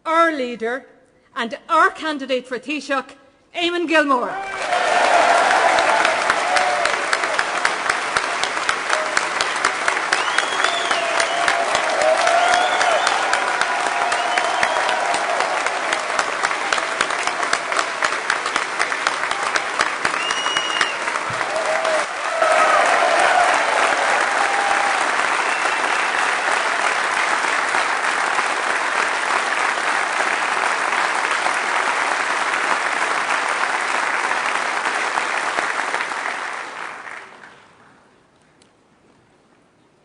our leader and our candidate for Taoiseach, Eamon Gilmore.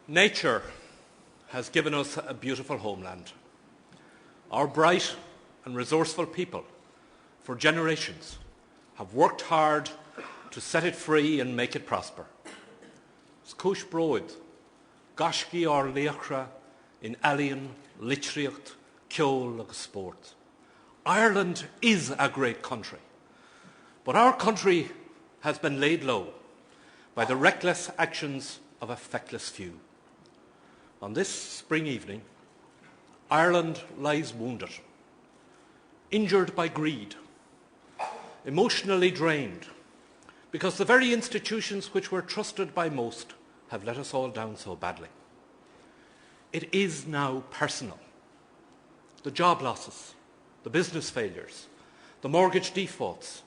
Nature has given us a beautiful homeland. Our bright and resourceful people, for generations, have worked hard to set it free and make it prosper. Scúis broid, gasci or leachra in alien, litriocht, ceol agus sport. Ireland is a great country, but our country has been laid low by the reckless actions of a feckless few. On this spring evening, Ireland lies wounded, injured by greed, emotionally drained, because the very institutions which were trusted by most have let us all down so badly. It is now personal. The job losses, the business failures, the mortgage defaults,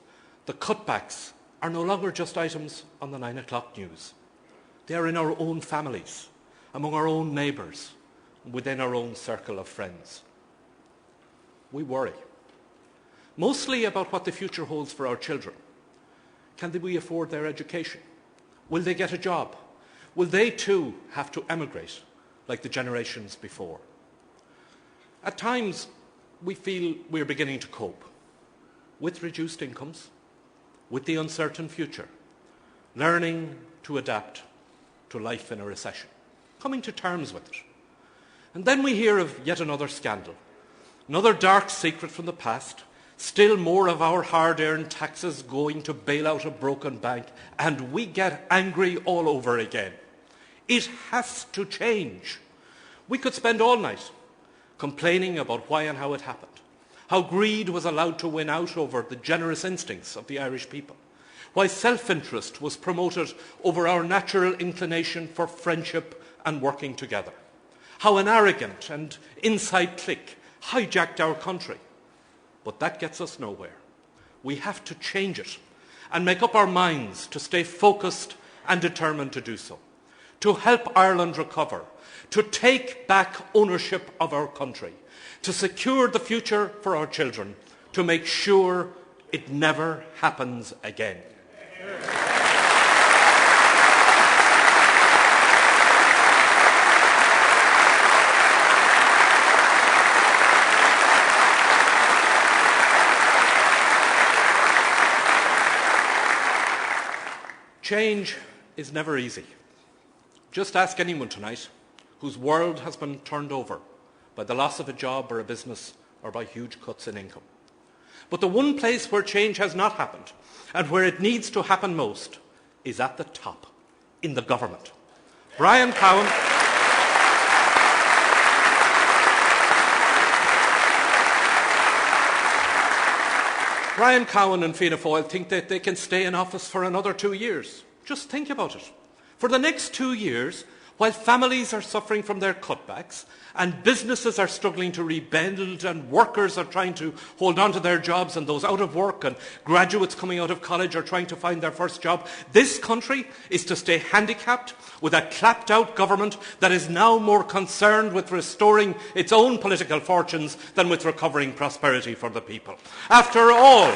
the cutbacks are no longer just items on the 9 o'clock news. They are in our own families, among our own neighbours, within our own circle of friends. We worry, mostly about what the future holds for our children. Can we afford their education? Will they get a job? Will they too have to emigrate like the generations before? At times, we feel we're beginning to cope with reduced incomes, with the uncertain future, learning to adapt to life in a recession, coming to terms with it. And then we hear of yet another scandal, another dark secret from the past, still more of our hard-earned taxes going to bail out a broken bank, and we get angry all over again. It has to change. We could spend all night complaining about why and how it happened, how greed was allowed to win out over the generous instincts of the Irish people, why self-interest was promoted over our natural inclination for friendship and working together, how an arrogant and inside clique hijacked our country. But that gets us nowhere. We have to change it and make up our minds to stay focused and determined to do so, to help Ireland recover, to take back ownership of our country, to secure the future for our children, to make sure it never happens again. Change is never easy. Just ask anyone tonight whose world has been turned over by the loss of a job or a business or by huge cuts in income. But the one place where change has not happened and where it needs to happen most is at the top, in the government. Brian Cowan and Fianna Fáil think that they can stay in office for another 2 years. Just think about it. For the next 2 years, while families are suffering from their cutbacks and businesses are struggling to rebuild and workers are trying to hold on to their jobs and those out of work and graduates coming out of college are trying to find their first job, this country is to stay handicapped with a clapped-out government that is now more concerned with restoring its own political fortunes than with recovering prosperity for the people. After all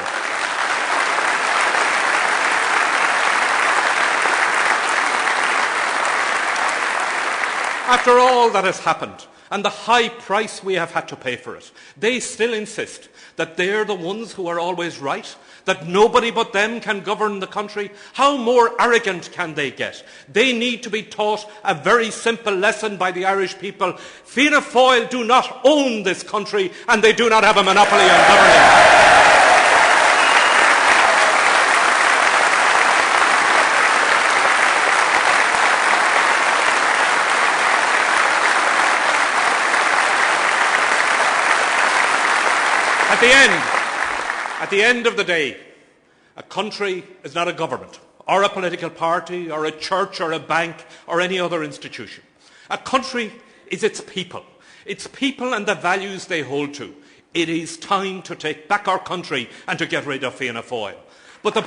that has happened, and the high price we have had to pay for it, they still insist that they're the ones who are always right, that nobody but them can govern the country. How more arrogant can they get? They need to be taught a very simple lesson by the Irish people. Fianna Fáil do not own this country, and they do not have a monopoly on governing. At the end of the day, a country is not a government, or a political party, or a church, or a bank, or any other institution. A country is its people and the values they hold to. It is time to take back our country and to get rid of Fianna Fáil. But the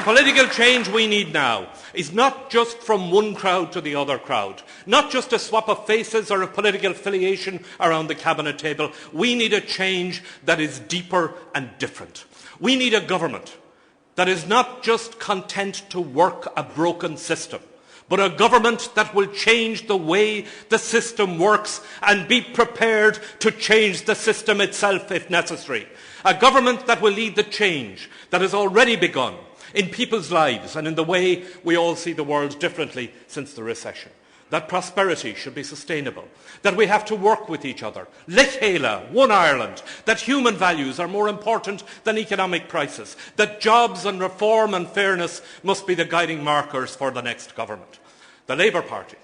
political change we need now is not just from one crowd to the other crowd, not just a swap of faces or a political affiliation around the cabinet table. We need a change that is deeper and different. We need a government that is not just content to work a broken system, but a government that will change the way the system works and be prepared to change the system itself if necessary. A government that will lead the change that has already begun in people's lives and in the way we all see the world differently since the recession. That prosperity should be sustainable, that we have to work with each other, Lechéla, One Ireland, that human values are more important than economic prices, that jobs and reform and fairness must be the guiding markers for the next government. The Labour Party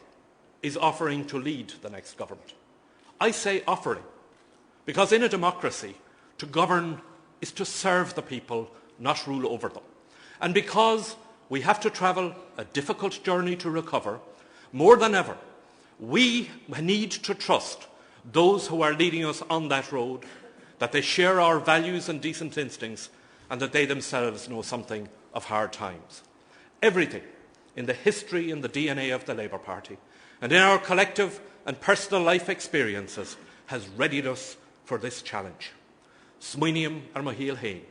is offering to lead the next government. I say offering, because in a democracy, to govern is to serve the people, not rule over them. And because we have to travel a difficult journey to recover, more than ever, we need to trust those who are leading us on that road, that they share our values and decent instincts, and that they themselves know something of hard times. Everything in the history and the DNA of the Labour Party, and in our collective and personal life experiences, has readied us for this challenge. Smuiniam ar mahil hain,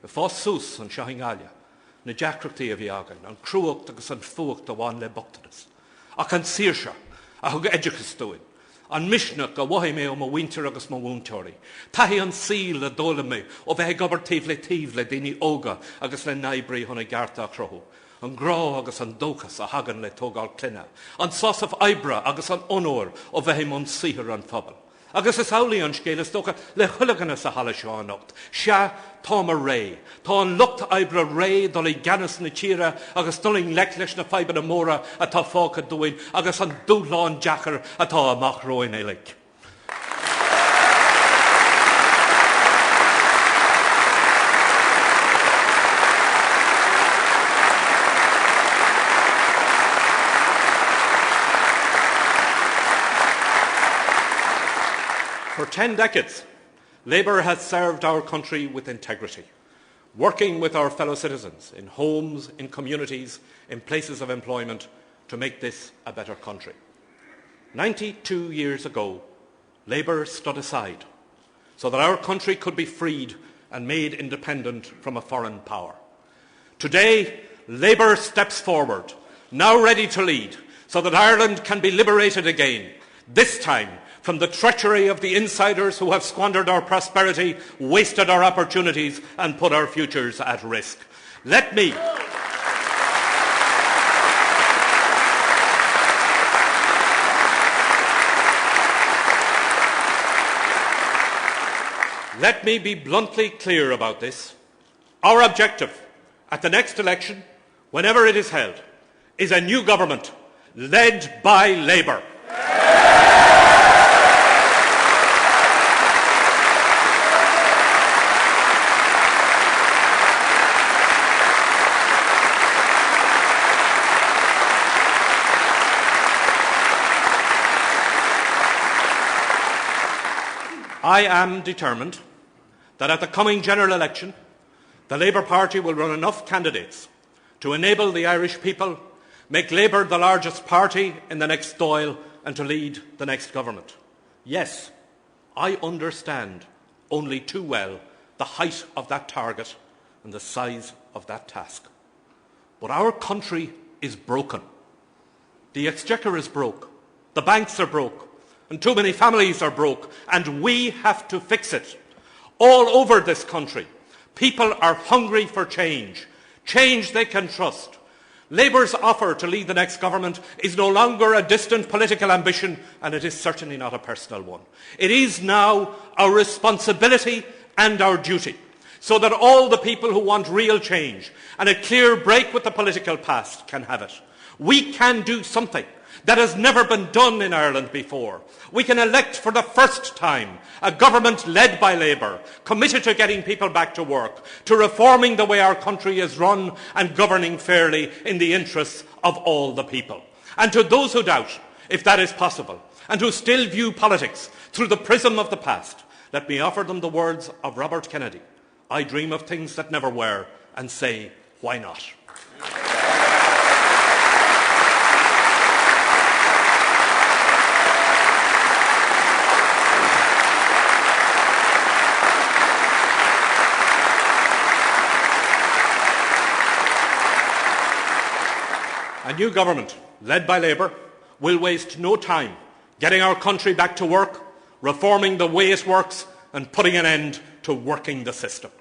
a fós sús an Shahingalia, na Jacrachtaí a bhí agan, an cruacht agus an fuacht a bhain le bachtanas. Ach an saoirse, a thug edgechas dúin, an misneach a bhaithí mé ó mo winter agus mo wúntóirí. Taithí an síl a dóla mé ó bheith gobartíh le daoine óga agus le naibrí honna garta crochu. An grá agus an dóchas a hagan le tógáil cluine. An sás of Ibra agus an onóir ó bheith mon sihir an phobal. Agus is álaí an scélas tócha le chuliganas a hala seo anocht. Sia táma ré. Tá an lucht Ibra ré dul i ganas na tíre agus duling lec leis na faibe na móra atá fáca dúin agus an dúláin deachar atá amach roin éilig. For 10 decades, Labour has served our country with integrity, working with our fellow citizens in homes, in communities, in places of employment to make this a better country. 92 years ago, Labour stood aside so that our country could be freed and made independent from a foreign power. Today, Labour steps forward, now ready to lead, so that Ireland can be liberated again, this time from the treachery of the insiders who have squandered our prosperity, wasted our opportunities and put our futures at risk. Let me be bluntly clear about this. Our objective at the next election, whenever it is held, is a new government led by Labour. I am determined that at the coming general election, the Labour Party will run enough candidates to enable the Irish people make Labour the largest party in the next Dáil and to lead the next government. Yes, I understand only too well the height of that target and the size of that task. But our country is broken. The exchequer is broke. The banks are broke. And too many families are broke, and we have to fix it. All over this country, people are hungry for change, change they can trust. Labour's offer to lead the next government is no longer a distant political ambition, and it is certainly not a personal one. It is now our responsibility and our duty, so that all the people who want real change and a clear break with the political past can have it. We can do something. That has never been done in Ireland before. We can elect for the first time a government led by Labour, committed to getting people back to work, to reforming the way our country is run and governing fairly in the interests of all the people. And to those who doubt if that is possible, and who still view politics through the prism of the past, let me offer them the words of Robert Kennedy. I dream of things that never were, and say, why not? A new government, led by Labour, will waste no time getting our country back to work, reforming the way it works, and putting an end to working the system.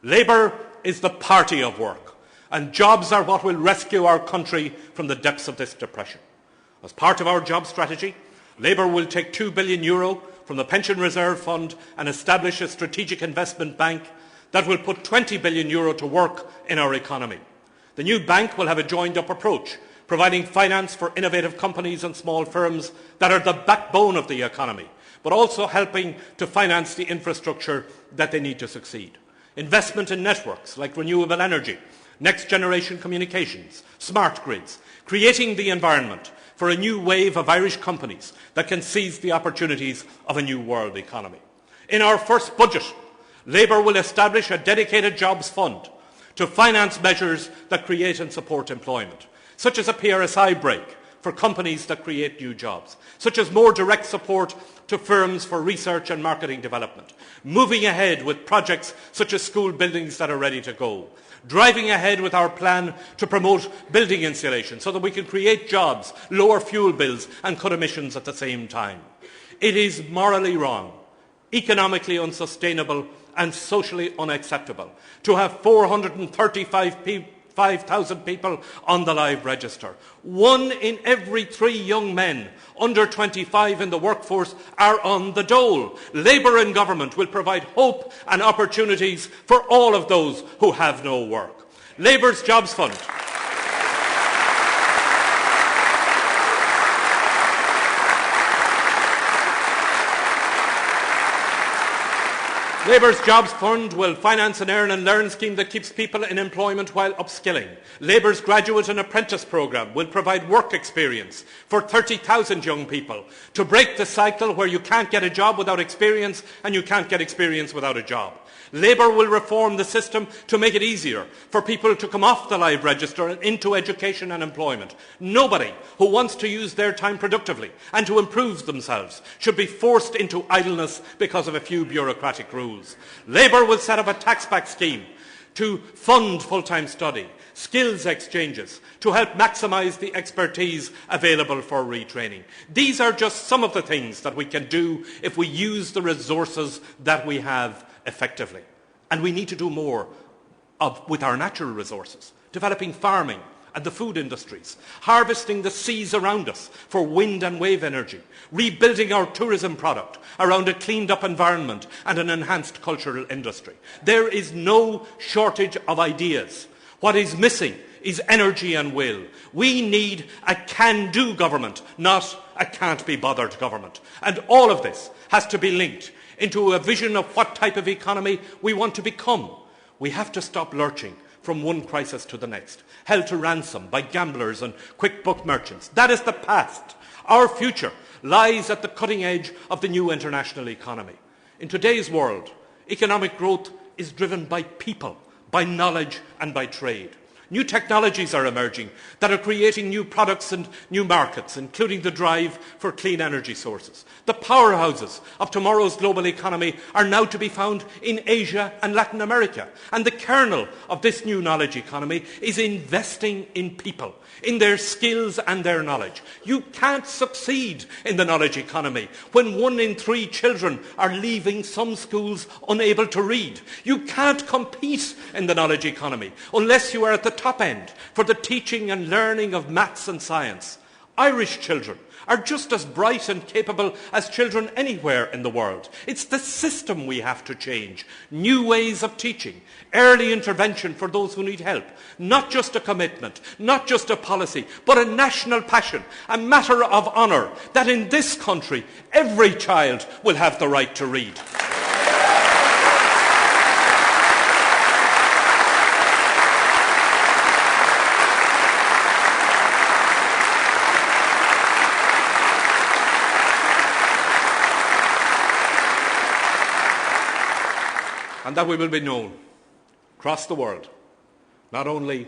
Labour is the party of work, and jobs are what will rescue our country from the depths of this depression. As part of our job strategy, Labour will take €2 billion from the Pension Reserve Fund and establish a strategic investment bank that will put €20 billion to work in our economy. The new bank will have a joined-up approach, providing finance for innovative companies and small firms that are the backbone of the economy, but also helping to finance the infrastructure that they need to succeed. Investment in networks like renewable energy, next-generation communications, smart grids, creating the environment for a new wave of Irish companies that can seize the opportunities of a new world economy. In our first budget, Labour will establish a dedicated jobs fund to finance measures that create and support employment, such as a PRSI break for companies that create new jobs, such as more direct support to firms for research and marketing development, moving ahead with projects such as school buildings that are ready to go, driving ahead with our plan to promote building insulation so that we can create jobs, lower fuel bills and cut emissions at the same time. It is morally wrong, economically unsustainable and socially unacceptable to have 435,000 people on the live register. 1 in every 3 young men under 25 in the workforce are on the dole. Labour in government will provide hope and opportunities for all of those who have no work. Labour's Jobs Fund Labour's Jobs Fund will finance an Earn and Learn scheme that keeps people in employment while upskilling. Labour's Graduate and Apprentice Programme will provide work experience for 30,000 young people to break the cycle where you can't get a job without experience and you can't get experience without a job. Labour will reform the system to make it easier for people to come off the live register and into education and employment. Nobody who wants to use their time productively and to improve themselves should be forced into idleness because of a few bureaucratic rules. Labour will set up a tax-back scheme to fund full-time study, skills exchanges, to help maximise the expertise available for retraining. These are just some of the things that we can do if we use the resources that we have effectively. And we need to do more with our natural resources, developing farming and the food industries, harvesting the seas around us for wind and wave energy, rebuilding our tourism product around a cleaned up environment and an enhanced cultural industry. There is no shortage of ideas. What is missing is energy and will. We need a can-do government, not a can't-be-bothered government. And all of this has to be linked into a vision of what type of economy we want to become. We have to stop lurching from one crisis to the next, held to ransom by gamblers and quick book merchants. That is the past. Our future lies at the cutting edge of the new international economy. In today's world, economic growth is driven by people, by knowledge and by trade. New technologies are emerging that are creating new products and new markets, including the drive for clean energy sources. The powerhouses of tomorrow's global economy are now to be found in Asia and Latin America. And the kernel of this new knowledge economy is investing in people, in their skills and their knowledge. You can't succeed in the knowledge economy when 1 in 3 children are leaving some schools unable to read. You can't compete in the knowledge economy unless you are at the top end for the teaching and learning of maths and science. Irish children are just as bright and capable as children anywhere in the world. It's the system we have to change. New ways of teaching, early intervention for those who need help. Not just a commitment, not just a policy, but a national passion, a matter of honour that in this country every child will have the right to read. And that we will be known across the world, not only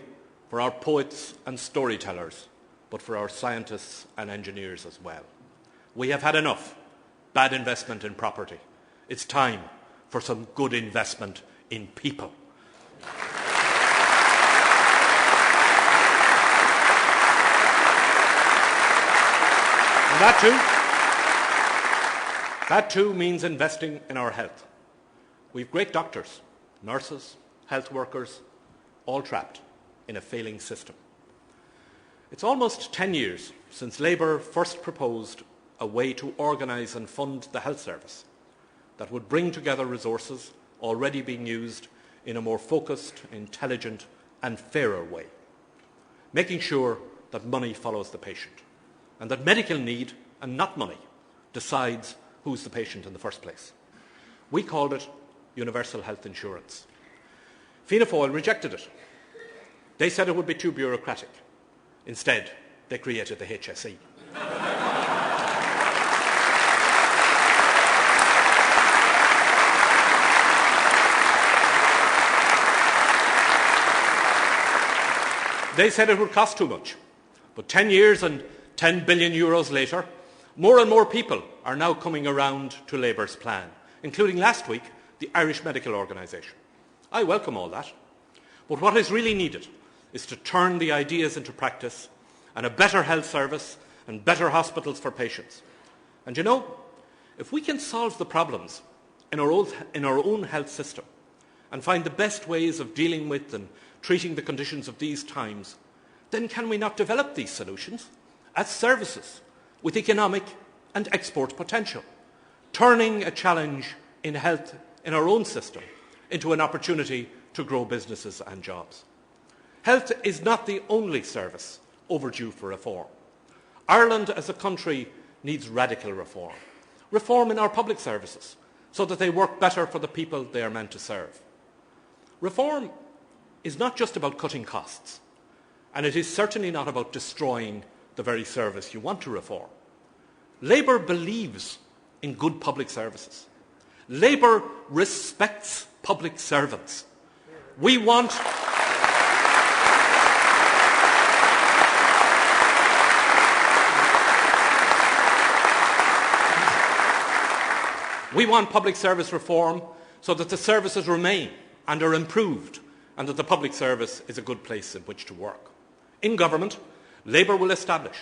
for our poets and storytellers, but for our scientists and engineers as well. We have had enough bad investment in property. It's time for some good investment in people. And that too means investing in our health. We've great doctors, nurses, health workers, all trapped in a failing system. It's almost 10 years since Labour first proposed a way to organise and fund the health service that would bring together resources already being used in a more focused, intelligent and fairer way, making sure that money follows the patient and that medical need and not money decides who's the patient in the first place. We called it universal health insurance. Fianna Fáil rejected it. They said it would be too bureaucratic. Instead, they created the HSE. They said it would cost too much. But 10 years and 10 billion euros later, more and more people are now coming around to Labour's plan, including last week the Irish Medical Organisation. I welcome all that. But what is really needed is to turn the ideas into practice and a better health service and better hospitals for patients. And you know, if we can solve the problems in our own health system and find the best ways of dealing with and treating the conditions of these times, then can we not develop these solutions as services with economic and export potential, turning a challenge in health in our own system into an opportunity to grow businesses and jobs. Health is not the only service overdue for reform. Ireland as a country needs radical reform. Reform in our public services so that they work better for the people they are meant to serve. Reform is not just about cutting costs, and it is certainly not about destroying the very service you want to reform. Labour believes in good public services. Labour respects public servants. We want public service reform so that the services remain and are improved and that the public service is a good place in which to work. In government, Labour will establish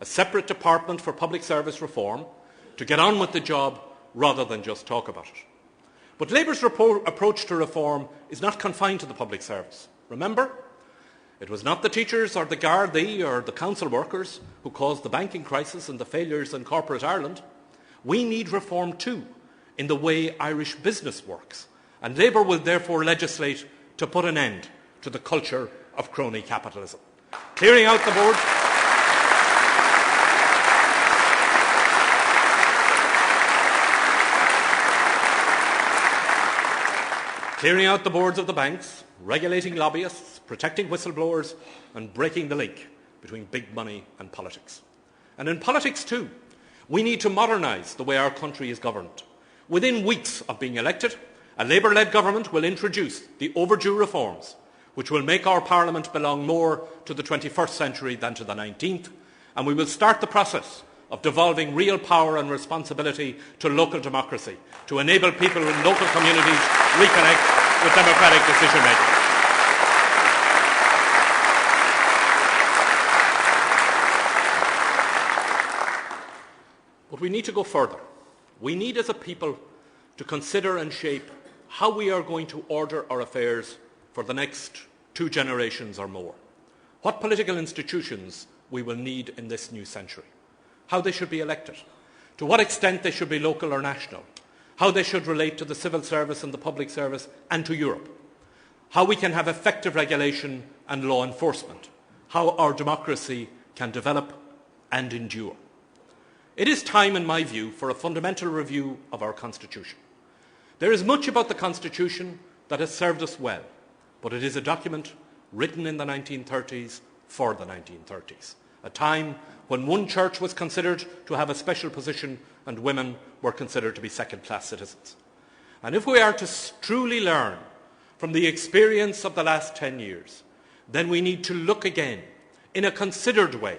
a separate department for public service reform to get on with the job rather than just talk about it. But Labour's approach to reform is not confined to the public service. Remember, it was not the teachers or the Gardaí or the council workers who caused the banking crisis and the failures in corporate Ireland. We need reform too in the way Irish business works, and Labour will therefore legislate to put an end to the culture of crony capitalism, clearing out the board. Clearing out the boards of the banks, regulating lobbyists, protecting whistleblowers and breaking the link between big money and politics. And in politics too, we need to modernise the way our country is governed. Within weeks of being elected, a Labour-led government will introduce the overdue reforms which will make our Parliament belong more to the 21st century than to the 19th, and we will start the process of devolving real power and responsibility to local democracy to enable people in local communities reconnect with democratic decision-making. But we need to go further. We need as a people to consider and shape how we are going to order our affairs for the next 2 generations or more. What political institutions we will need in this new century. How they should be elected, to what extent they should be local or national, how they should relate to the civil service and the public service and to Europe, how we can have effective regulation and law enforcement, how our democracy can develop and endure. It is time, in my view, for a fundamental review of our Constitution. There is much about the Constitution that has served us well, but it is a document written in the 1930s for the 1930s, a time when one church was considered to have a special position and women were considered to be second-class citizens. And if we are to truly learn from the experience of the last 10 years, then we need to look again, in a considered way,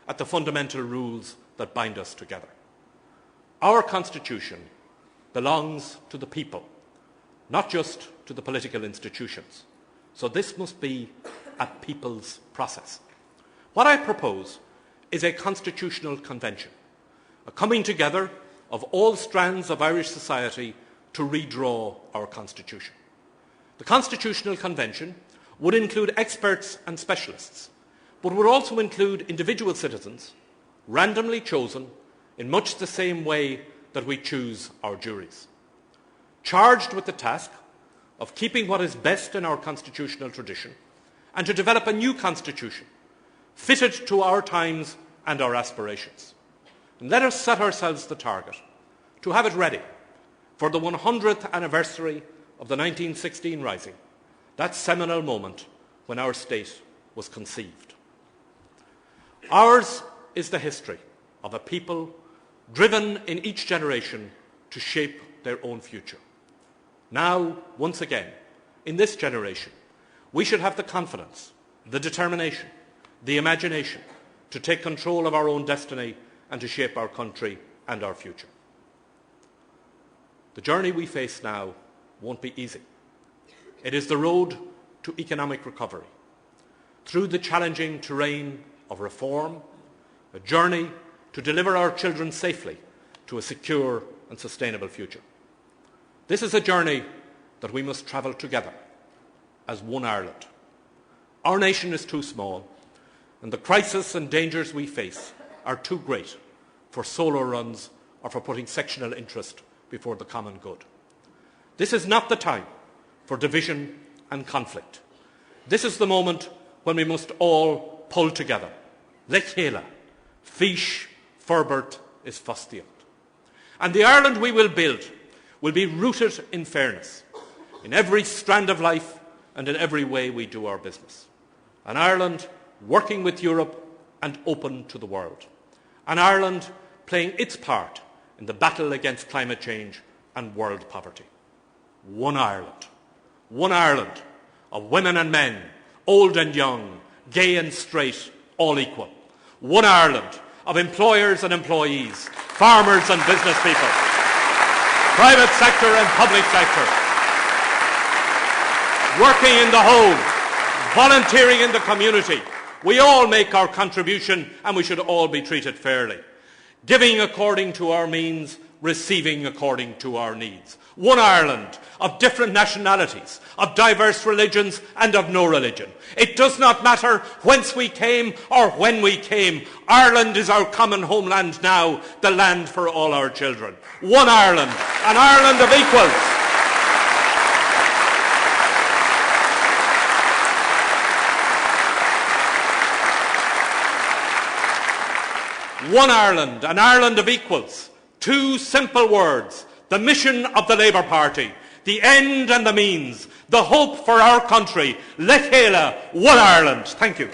at the fundamental rules that bind us together. Our Constitution belongs to the people, not just to the political institutions. So this must be a people's process. What I propose is a constitutional convention, a coming together of all strands of Irish society to redraw our Constitution. The Constitutional Convention would include experts and specialists, but would also include individual citizens, randomly chosen in much the same way that we choose our juries, charged with the task of keeping what is best in our constitutional tradition and to develop a new constitution fitted to our times and our aspirations. And let us set ourselves the target to have it ready for the 100th anniversary of the 1916 Rising, that seminal moment when our state was conceived. Ours is the history of a people driven in each generation to shape their own future. Now, once again, in this generation, we should have the confidence, the determination, the imagination to take control of our own destiny and to shape our country and our future. The journey we face now won't be easy. It is the road to economic recovery, through the challenging terrain of reform, a journey to deliver our children safely to a secure and sustainable future. This is a journey that we must travel together as one Ireland. Our nation is too small, and the crisis and dangers we face are too great for solo runs or for putting sectional interest before the common good. This is not the time for division and conflict. This is the moment when we must all pull together. Lechéla, Fish, Ferbert is Fastiot. And the Ireland we will build will be rooted in fairness, in every strand of life and in every way we do our business. An Ireland working with Europe and open to the world. An Ireland playing its part in the battle against climate change and world poverty. One Ireland of women and men, old and young, gay and straight, all equal. One Ireland of employers and employees, farmers and business people, private sector and public sector, working in the home, volunteering in the community. We all make our contribution and we should all be treated fairly. Giving according to our means, receiving according to our needs. One Ireland of different nationalities, of diverse religions and of no religion. It does not matter whence we came or when we came. Ireland is our common homeland now, the land for all our children. One Ireland, an Ireland of equals. One Ireland, an Ireland of equals. Two simple words, the mission of the Labour Party, the end and the means, the hope for our country. Lechéla, one Ireland. Thank you.